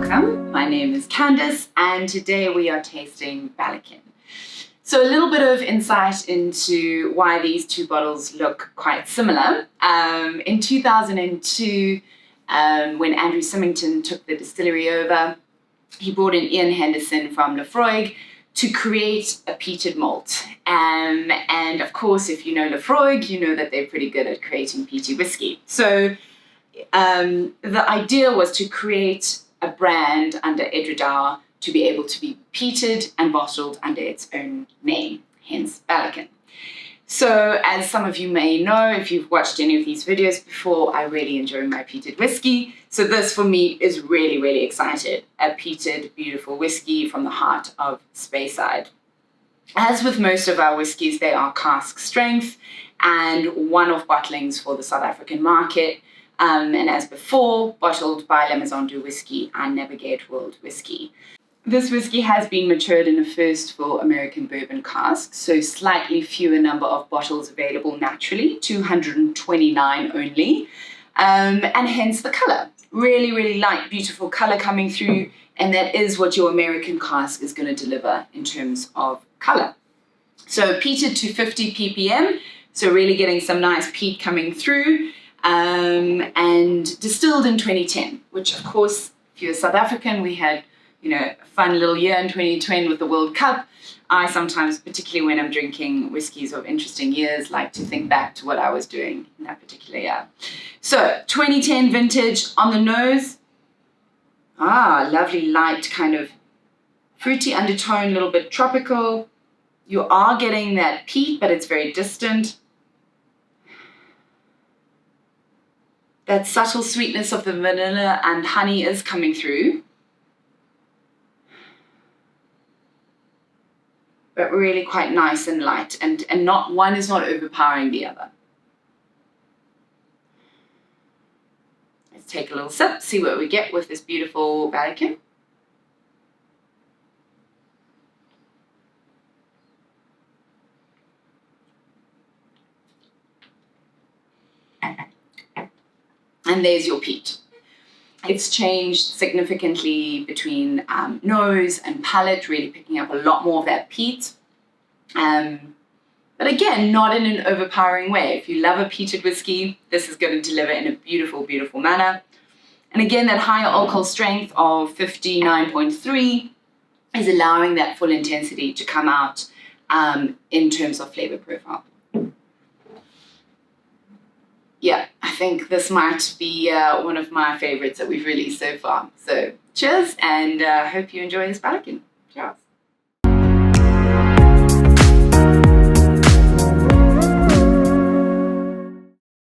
welcome. My name is Candice and today we are tasting Ballechin. So a little bit of insight into why these two bottles look quite similar. In 2002, when Andrew Symington took the distillery over, he brought in Ian Henderson from Lefroy to create a peated malt. And of course, if you know Lefroy, you know that they're pretty good at creating peaty whiskey. So the idea was to create a brand under Edredauer to be able to be peated and bottled under its own name, hence Ballechin. So as some of you may know, if you've watched any of these videos before, I really enjoy my peated whiskey. So this for me is really, really excited. A peated, beautiful whiskey from the heart of Speyside. As with most of our whiskies, they are cask strength and one-off bottlings for the South African market. And as before, bottled by La Maison Whisky and Navigator Whisky. This whiskey has been matured in a first full American bourbon cask, so slightly fewer number of bottles available naturally, 229 only, and hence the color. Really, really light, beautiful color coming through, and that is what your American cask is going to deliver in terms of color. So peated to 50 ppm, so really getting some nice peat coming through, and distilled in 2010, which of course, if you're South African, we had a fun little year in 2010 with the World Cup. I sometimes, particularly when I'm drinking whiskies of interesting years, like to think back to what I was doing in that particular year. So 2010 vintage on the nose. Lovely light kind of fruity undertone, a little bit tropical. You are getting that peat, but it's very distant. That subtle sweetness of the vanilla and honey is coming through. But really quite nice and light, and not one is not overpowering the other. Let's take a little sip, see what we get with this beautiful Ballechin. And there's your peat. It's changed significantly between nose and palate, really picking up a lot more of that peat. But again, not in an overpowering way. If you love a peated whiskey, this is going to deliver in a beautiful, beautiful manner. And again, that higher alcohol strength of 59.3 is allowing that full intensity to come out in terms of flavor profile. Yeah, I think this might be one of my favorites that we've released so far. So cheers, and hope you enjoy this Ballechin.